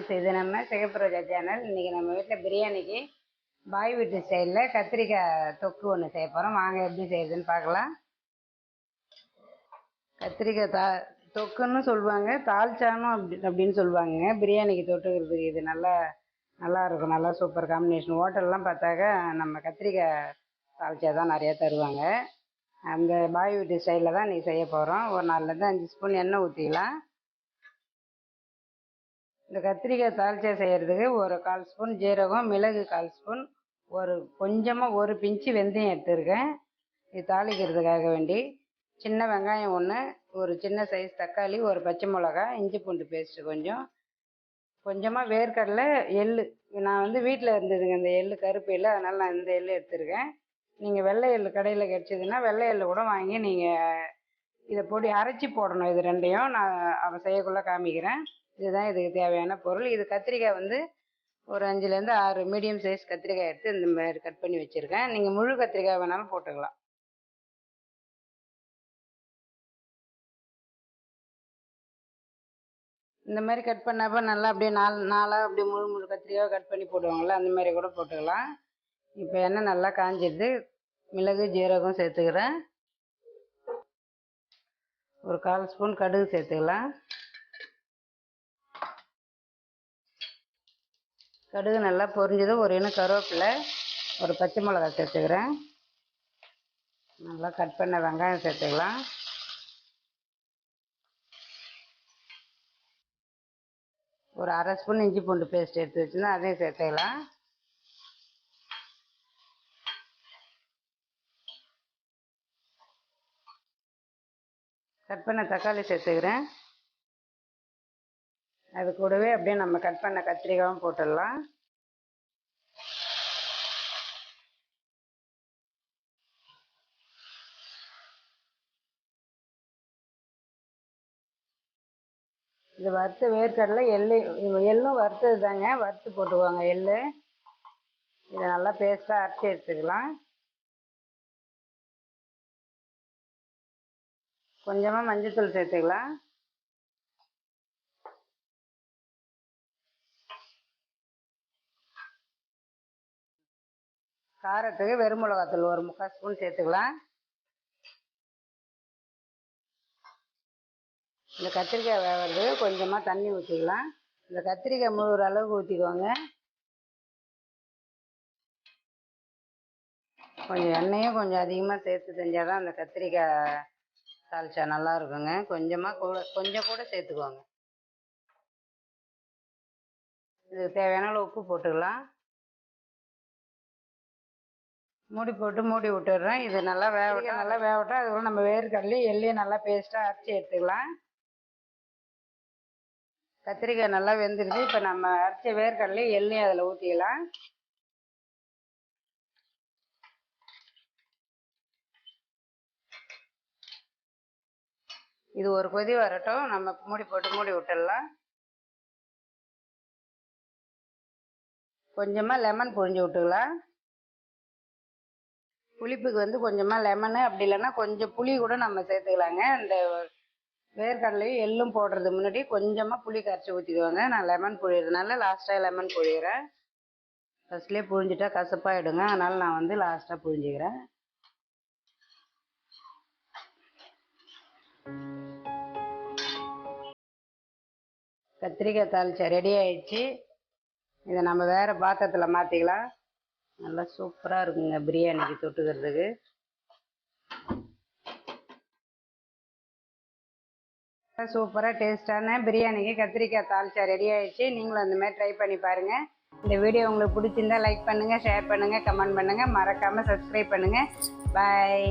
Friends, இது நம்ம சிகப்பு ரோஜா சேனல். இன்றைக்கி நம்ம வீட்டில் பிரியாணிக்கு பாய் வீட்டு ஸ்டைலில் கத்திரிக்காய் தொக்கு ஒன்று செய்ய போகிறோம். வாங்க எப்படி செய்யுதுன்னு பார்க்கலாம். கத்திரிக்காய் தொக்குன்னு சொல்லுவாங்க, தால்ச்சானும் அப்படின்னு சொல்லுவாங்க. பிரியாணிக்கு தொட்டுக்கிறதுக்கு இது நல்லா இருக்கும், நல்லா சூப்பர் காம்பினேஷன். ஹோட்டல்லாம் பார்த்தாக்கா நம்ம கத்திரிக்காய் தால்ச்சா தான் நிறையா தருவாங்க. அந்த பாய் வீட்டு ஸ்டைலில் தான் இன்றைக்கி செய்ய போகிறோம். ஒரு 4லேருந்து 5 ஸ்பூன் எண்ணெய் ஊற்றிக்கலாம். இந்த கத்திரிக்காய் தால்ச்சா செய்கிறதுக்கு ஒரு 1/4 ஸ்பூன் ஜீரகம், மிளகு 1/4 ஸ்பூன், கொஞ்சமாக ஒரு பிஞ்சு வெந்தயம் எடுத்துருக்கேன். இது தாளிக்கிறதுக்காக வேண்டி. சின்ன வெங்காயம் 1, ஒரு சின்ன சைஸ் தக்காளி, ஒரு பச்சை மிளகா, இஞ்சி பூண்டு பேஸ்ட்டு கொஞ்சமாக வேர்க்கடலை, எள். நான் வீட்டில் இருந்ததுங்க இந்த எள், கருப்பு எள், அதனால் நான் இந்த எள் எடுத்துருக்கேன். நீங்கள் வெள்ளை எள் கடையில் கிடச்சிதுன்னா வெள்ளை எள் கூட வாங்கி நீங்கள் இதை பொடி அரைச்சி போடணும். இது ரெண்டையும் நான் அவன் செய்யக்குள்ளே காமிக்கிறேன். இதுதான் இதுக்கு தேவையான பொருள். இது கத்திரிக்காய் ஒரு 5லேருந்து 6 மீடியம் சைஸ் கத்திரிக்காய் எடுத்து இந்த மாதிரி கட் பண்ணி வச்சுருக்கேன். நீங்கள் முழு கத்திரிக்காய் வேணாலும் போட்டுக்கலாம். இந்த மாதிரி கட் பண்ணப்போ நல்லா அப்படியே நாலாக அப்படியே முழு கத்திரிக்காய் கட் பண்ணி போடுவாங்கள்ல, அந்த மாதிரி கூட போட்டுக்கலாம். இப்போ எண்ணெய் நல்லா காஞ்சிடுது. மிளகு ஜீரகம் சேர்த்துக்கிறேன். ஒரு 1/4 ஸ்பூன் கடுகு சேர்த்துக்கலாம். கடுகு நல்லா பொரிஞ்சது. ஒரு இனம் கருவேப்பிலை, ஒரு பச்சை மிளகா சேர்த்துக்கிறேன். நல்லா கட் பண்ண வெங்காயம் சேர்த்துக்கலாம். ஒரு 1/2 ஸ்பூன் இஞ்சி பூண்டு பேஸ்ட் எடுத்து வச்சுருந்தா அதையும் சேர்த்துக்கலாம். கட் பண்ண தக்காளி சேர்த்துக்கிறேன். அது கூடவே அப்படியே நம்ம கட் பண்ண கத்திரிக்காயும் போட்டுடலாம். இது வறுத்து வேர்க்கடலை, எள்ளும் வறுத்தது தாங்க, வறுத்து போட்டுக்குவாங்க எள். இதை நல்லா பேஸ்ட்டாக அரைச்சி எடுத்துக்கலாம். கொஞ்சமாக மஞ்சள்தூள் சேர்த்துக்கலாம். காரத்துக்கு வெறும் மிளகாத்தூள் ஒரு 3/4 ஸ்பூன் சேர்த்துக்கலாம். இந்த கத்திரிக்காய் வேகிறது கொஞ்சமாக தண்ணி ஊற்றிக்கலாம். இந்த கத்திரிக்காய் முழுகிற அளவுக்கு ஊற்றிக்குவாங்க. கொஞ்சம் எண்ணெயும் கொஞ்சம் அதிகமாக சேர்த்து செஞ்சால் தான் அந்த கத்திரிக்காய் தால்ச்சா நல்லா இருக்குங்க. கொஞ்சம் கூட சேர்த்துக்குவாங்க. இதுக்கு தேவையான அளவு உப்பு போட்டுக்கலாம். மூடி போட்டு மூடி விட்டுடுறேன். இது நல்லா வேகட்டும். அதுக்குள்ள நம்ம வேர்க்கடலையும் எள்ளையும் நல்லா பேஸ்ட்டாக அரைச்சி எடுத்துக்கலாம். கத்திரிக்காய் நல்லா வெந்துடுது. இப்போ நம்ம அரைச்ச வேர்க்கடலையும் எள்ளையும் அதில் ஊற்றிக்கலாம். இது ஒரு கொதி வரட்டும். நம்ம மூடி போட்டு மூடி விட்டுடலாம். கொஞ்சமாக லெமன் புழிஞ்சு விட்டுக்கலாம். புளிப்புக்கு கொஞ்சமாக லெமனு, அப்படி இல்லைன்னா கொஞ்சம் புளி கூட நம்ம சேர்த்துக்கலாங்க. இந்த வேர்க்கடலையும் எள்ளும் போடுறது முன்னாடி கொஞ்சமாக புளி கரைச்சி ஊற்றிக்குவாங்க. நான் லெமன் புழியறதுனால லாஸ்ட்டாக லெமன் புழிகிறேன். ஃபஸ்ட்லேயே புழிஞ்சிட்டா கசப்பாயிடுங்க, அதனால் நான் லாஸ்ட்டாக புழிஞ்சிக்கிறேன். கத்திரிக்காய் தாளிச்சா ரெடி ஆயிடுச்சு. இதை நம்ம வேறு பாத்திரத்தில் மாற்றிக்கலாம். நல்லா சூப்பராக இருக்குங்க பிரியாணிக்கு தொட்டுக்கிறதுக்கு. சூப்பராக டேஸ்டான பிரியாணிக்கு கத்திரிக்காய் தால்ச்சா ரெடி ஆயிடுச்சு. நீங்களும் அந்த மாதிரி ட்ரை பண்ணி பாருங்கள். இந்த வீடியோ உங்களுக்கு பிடிச்சிருந்தா லைக் பண்ணுங்கள், ஷேர் பண்ணுங்கள், கமெண்ட் பண்ணுங்கள். மறக்காமல் சப்ஸ்கிரைப் பண்ணுங்கள். பாய்.